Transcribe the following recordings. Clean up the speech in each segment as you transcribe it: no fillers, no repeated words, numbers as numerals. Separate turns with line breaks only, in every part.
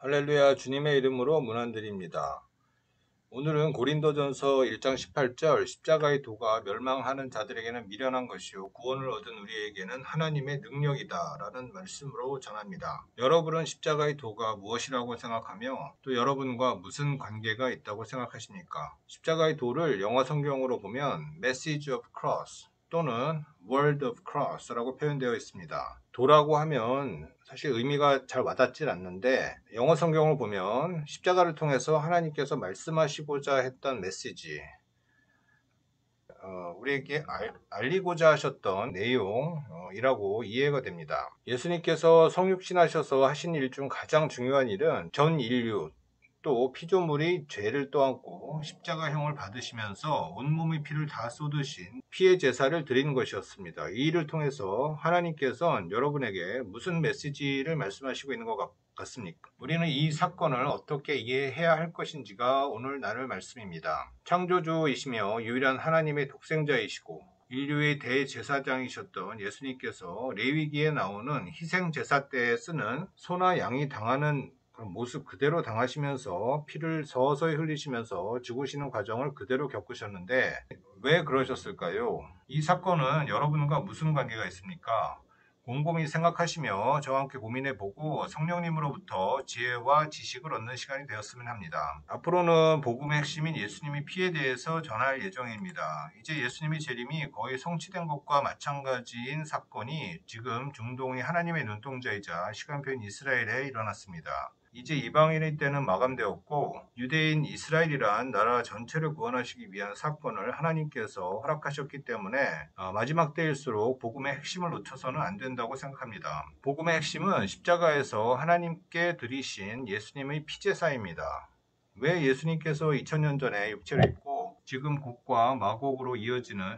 할렐루야. 주님의 이름으로 문안드립니다. 오늘은 고린도전서 1장 18절 십자가의 도가 멸망하는 자들에게는 미련한 것이요 구원을 얻은 우리에게는 하나님의 능력이다 라는 말씀으로 전합니다. 여러분은 십자가의 도가 무엇이라고 생각하며 또 여러분과 무슨 관계가 있다고 생각하십니까? 십자가의 도를 영어 성경으로 보면 Message of Cross 또는 Word of Cross라고 표현되어 있습니다. 도라고 하면 사실 의미가 잘 와닿질 않는데 영어 성경을 보면 십자가를 통해서 하나님께서 말씀하시고자 했던 메시지, 우리에게 알리고자 하셨던 내용이라고 이해가 됩니다. 예수님께서 성육신하셔서 하신 일 중 가장 중요한 일은 전 인류 또 피조물이 죄를 떠안고 십자가형을 받으시면서 온몸의 피를 다 쏟으신 피의 제사를 드리는 것이었습니다. 이 일을 통해서 하나님께서는 여러분에게 무슨 메시지를 말씀하시고 있는 것 같습니까? 우리는 이 사건을 어떻게 이해해야 할 것인지가 오늘 나눌 말씀입니다. 창조주이시며 유일한 하나님의 독생자이시고 인류의 대제사장이셨던 예수님께서 레위기에 나오는 희생제사 때 쓰는 소나 양이 당하는 모습 그대로 당하시면서 피를 서서히 흘리시면서 죽으시는 과정을 그대로 겪으셨는데 왜 그러셨을까요? 이 사건은 여러분과 무슨 관계가 있습니까? 곰곰이 생각하시며 저와 함께 고민해보고 성령님으로부터 지혜와 지식을 얻는 시간이 되었으면 합니다. 앞으로는 복음의 핵심인 예수님의 피에 대해서 전할 예정입니다. 이제 예수님의 재림이 거의 성취된 것과 마찬가지인 사건이 지금 중동의 하나님의 눈동자이자 시간표인 이스라엘에 일어났습니다. 이제 이방인의 때는 마감되었고 유대인 이스라엘이란 나라 전체를 구원하시기 위한 사건을 하나님께서 허락하셨기 때문에 마지막 때일수록 복음의 핵심을 놓쳐서는 안 된다고 생각합니다. 복음의 핵심은 십자가에서 하나님께 드리신 예수님의 피제사입니다. 왜 예수님께서 2000년 전에 육체를 입고 지금 곡과 마곡으로 이어지는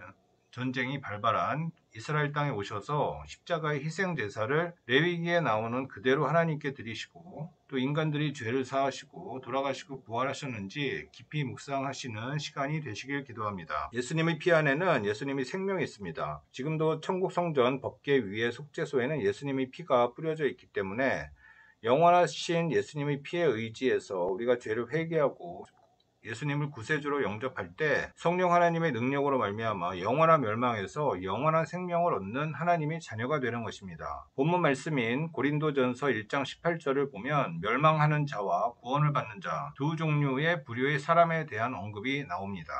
전쟁이 발발한 이스라엘 땅에 오셔서 십자가의 희생 제사를 레위기에 나오는 그대로 하나님께 드리시고 또 인간들이 죄를 사하시고 돌아가시고 부활하셨는지 깊이 묵상하시는 시간이 되시길 기도합니다. 예수님의 피 안에는 예수님의 생명이 있습니다. 지금도 천국 성전 법궤 위에 속죄소에는 예수님의 피가 뿌려져 있기 때문에 영원하신 예수님의 피에 의지해서 우리가 죄를 회개하고 예수님을 구세주로 영접할 때 성령 하나님의 능력으로 말미암아 영원한 멸망에서 영원한 생명을 얻는 하나님의 자녀가 되는 것입니다. 본문 말씀인 고린도전서 1장 18절을 보면 멸망하는 자와 구원을 받는 자 두 종류의 부류의 사람에 대한 언급이 나옵니다.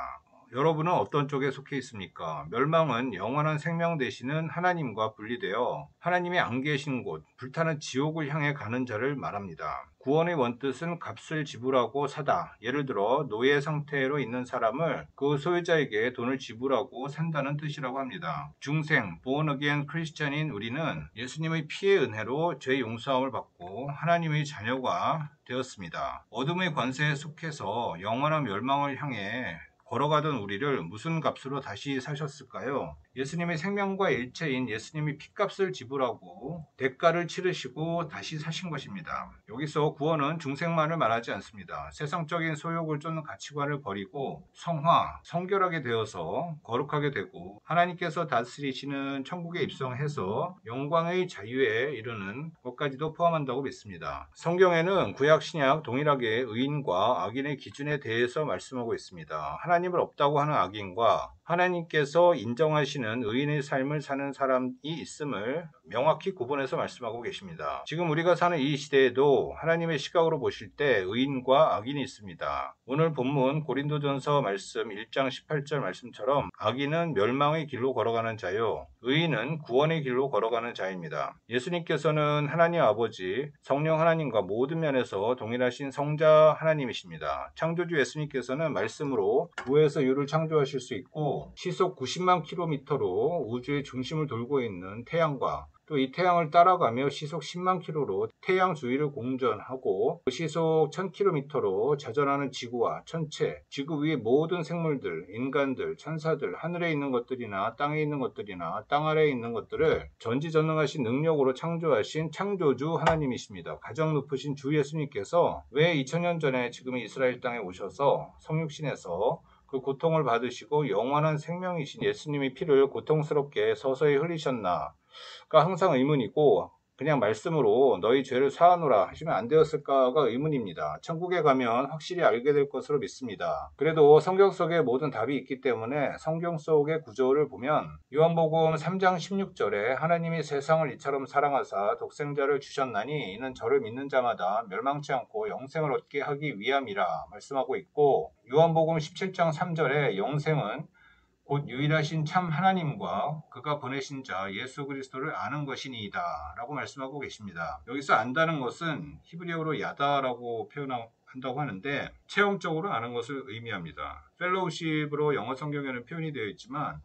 여러분은 어떤 쪽에 속해 있습니까? 멸망은 영원한 생명 되시는 하나님과 분리되어 하나님이 안 계신 곳, 불타는 지옥을 향해 가는 자를 말합니다. 구원의 원뜻은 값을 지불하고 사다. 예를 들어 노예 상태로 있는 사람을 그 소유자에게 돈을 지불하고 산다는 뜻이라고 합니다. 중생, born again 크리스찬인 우리는 예수님의 피의 은혜로 죄 용서함을 받고 하나님의 자녀가 되었습니다. 어둠의 권세에 속해서 영원한 멸망을 향해 걸어가던 우리를 무슨 값으로 다시 사셨을까요? 예수님의 생명과 일체인 예수님이 핏값을 지불하고 대가를 치르시고 다시 사신 것입니다. 여기서 구원은 중생만을 말하지 않습니다. 세상적인 소욕을 쫓는 가치관을 버리고 성화, 성결하게 되어서 거룩하게 되고 하나님께서 다스리시는 천국에 입성해서 영광의 자유에 이르는 것까지도 포함한다고 믿습니다. 성경에는 구약 신약 동일하게 의인과 악인의 기준에 대해서 말씀하고 있습니다. 하나님을 없다고 하는 악인과 하나님께서 인정하시는 의인의 삶을 사는 사람이 있음을 명확히 구분해서 말씀하고 계십니다. 지금 우리가 사는 이 시대에도 하나님의 시각으로 보실 때 의인과 악인이 있습니다. 오늘 본문 고린도전서 말씀 1장 18절 말씀처럼 악인은 멸망의 길로 걸어가는 자요 의인은 구원의 길로 걸어가는 자입니다. 예수님께서는 하나님 아버지 성령 하나님과 모든 면에서 동일하신 성자 하나님이십니다. 창조주 예수님께서는 말씀으로 무에서 유를 창조하실 수 있고 시속 90만 킬로미터로 우주의 중심을 돌고 있는 태양과 또 이 태양을 따라가며 시속 10만 킬로로 태양 주위를 공전하고 시속 1000km로 자전하는 지구와 천체, 지구 위의 모든 생물들, 인간들, 천사들, 하늘에 있는 것들이나 땅에 있는 것들이나 땅 아래에 있는 것들을 전지전능하신 능력으로 창조하신 창조주 하나님이십니다. 가장 높으신 주 예수님께서 왜 2000년 전에 지금 이스라엘 땅에 오셔서 성육신에서 그 고통을 받으시고 영원한 생명이신 예수님의 피를 고통스럽게 서서히 흘리셨나가 항상 의문이고 그냥 말씀으로 너희 죄를 사하노라 하시면 안 되었을까가 의문입니다. 천국에 가면 확실히 알게 될 것으로 믿습니다. 그래도 성경 속에 모든 답이 있기 때문에 성경 속의 구조를 보면 요한복음 3장 16절에 하나님이 세상을 이처럼 사랑하사 독생자를 주셨나니 이는 저를 믿는 자마다 멸망치 않고 영생을 얻게 하기 위함이라 말씀하고 있고, 요한복음 17장 3절에 영생은 곧 유일하신 참 하나님과 그가 보내신 자 예수 그리스도를 아는 것이니이다 라고 말씀하고 계십니다. 여기서 안다는 것은 히브리어로 야다라고 표현한다고 하는데 체험적으로 아는 것을 의미합니다. 펠로우십으로 영어 성경에는 표현이 되어 있지만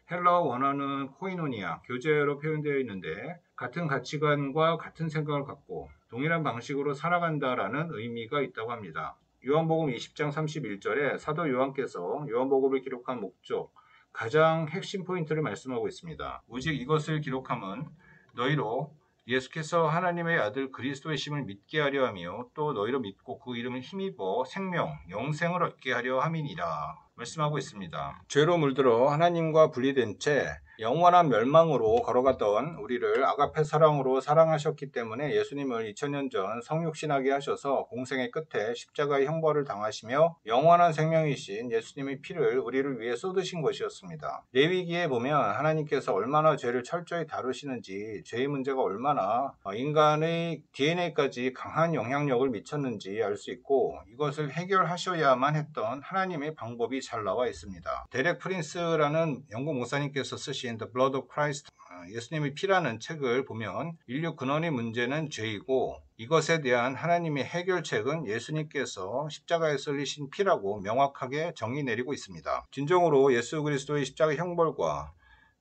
헬라어 원어는 코이노니아, 교제로 표현되어 있는데 같은 가치관과 같은 생각을 갖고 동일한 방식으로 살아간다라는 의미가 있다고 합니다. 요한복음 20장 31절에 사도 요한께서 요한복음을 기록한 목적, 가장 핵심 포인트를 말씀하고 있습니다. 오직 이것을 기록함은 너희로 예수께서 하나님의 아들 그리스도의 심을 믿게 하려 하며 또 너희로 믿고 그 이름을 힘입어 생명, 영생을 얻게 하려 함이니라 말씀하고 있습니다. 죄로 물들어 하나님과 분리된 채 영원한 멸망으로 걸어갔던 우리를 아가페 사랑으로 사랑하셨기 때문에 예수님을 2000년 전 성육신하게 하셔서 공생의 끝에 십자가의 형벌을 당하시며 영원한 생명이신 예수님의 피를 우리를 위해 쏟으신 것이었습니다. 레위기에 보면 하나님께서 얼마나 죄를 철저히 다루시는지, 죄의 문제가 얼마나 인간의 DNA까지 강한 영향력을 미쳤는지 알 수 있고, 이것을 해결하셔야만 했던 하나님의 방법이 잘 나와 있습니다. 데렉 프린스라는 영국 목사님께서 쓰신 The Blood of Christ, 예수님의 피라는 책을 보면 인류 근원의 문제는 죄이고 이것에 대한 하나님의 해결책은 예수님께서 십자가에서 흘리신 피라고 명확하게 정의 내리고 있습니다. 진정으로 예수 그리스도의 십자가 형벌과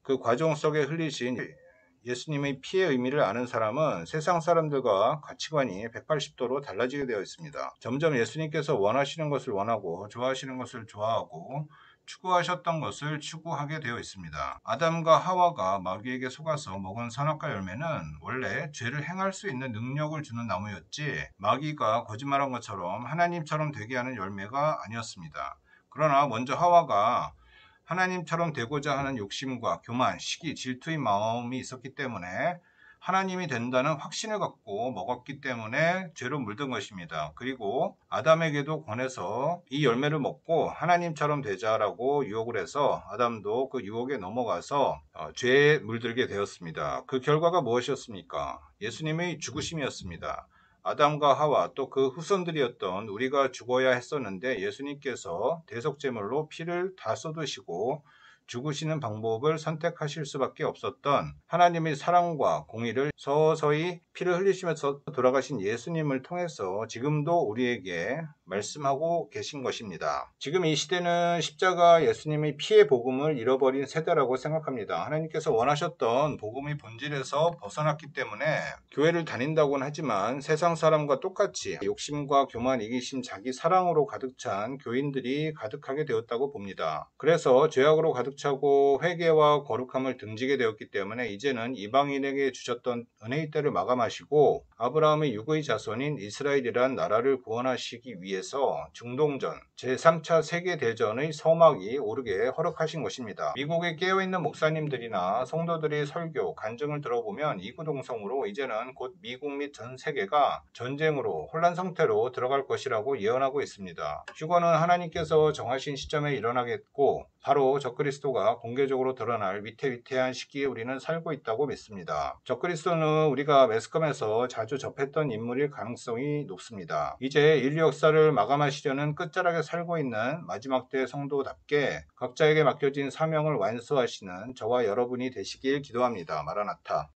그 과정 속에 흘리신 예수님의 피의 의미를 아는 사람은 세상 사람들과 가치관이 180도로 달라지게 되어 있습니다. 점점 예수님께서 원하시는 것을 원하고 좋아하시는 것을 좋아하고 추구하셨던 것을 추구하게 되어 있습니다. 아담과 하와가 마귀에게 속아서 먹은 선악과 열매는 원래 죄를 행할 수 있는 능력을 주는 나무였지 마귀가 거짓말한 것처럼 하나님처럼 되게 하는 열매가 아니었습니다. 그러나 먼저 하와가 하나님처럼 되고자 하는 욕심과 교만, 시기, 질투의 마음이 있었기 때문에 하나님이 된다는 확신을 갖고 먹었기 때문에 죄로 물든 것입니다. 그리고 아담에게도 권해서 이 열매를 먹고 하나님처럼 되자라고 유혹을 해서 아담도 그 유혹에 넘어가서 죄에 물들게 되었습니다. 그 결과가 무엇이었습니까? 예수님의 죽으심이었습니다. 아담과 하와 또 그 후손들이었던 우리가 죽어야 했었는데 예수님께서 대속제물로 피를 다 쏟으시고 죽으시는 방법을 선택하실 수밖에 없었던 하나님의 사랑과 공의를 서서히 피를 흘리시면서 돌아가신 예수님을 통해서 지금도 우리에게 말씀하고 계신 것입니다. 지금 이 시대는 십자가 예수님의 피의 복음을 잃어버린 세대라고 생각합니다. 하나님께서 원하셨던 복음의 본질에서 벗어났기 때문에 교회를 다닌다고는 하지만 세상 사람과 똑같이 욕심과 교만, 이기심, 자기 사랑으로 가득 찬 교인들이 가득하게 되었다고 봅니다. 그래서 죄악으로 가득 차고 회개와 거룩함을 등지게 되었기 때문에 이제는 이방인에게 주셨던 은혜의 때를 마감하시고 아브라함의 육의 자손인 이스라엘이란 나라를 구원하시기 위해서 중동전 제3차 세계대전의 서막이 오르게 허락하신 것입니다. 미국에 깨어있는 목사님들이나 성도들의 설교, 간증을 들어보면 이구동성으로 이제는 곧 미국 및 전 세계가 전쟁으로 혼란 상태로 들어갈 것이라고 예언하고 있습니다. 휴거는 하나님께서 정하신 시점에 일어나겠고 바로 적그리스도가 공개적으로 드러날 위태위태한 시기에 우리는 살고 있다고 믿습니다. 적그리스도는 우리가 매스컴에서 자주 접했던 인물일 가능성이 높습니다. 이제 인류 역사를 마감하시려는 끝자락에 살고 있는 마지막 때 성도답게 각자에게 맡겨진 사명을 완수하시는 저와 여러분이 되시길 기도합니다. 마라나타.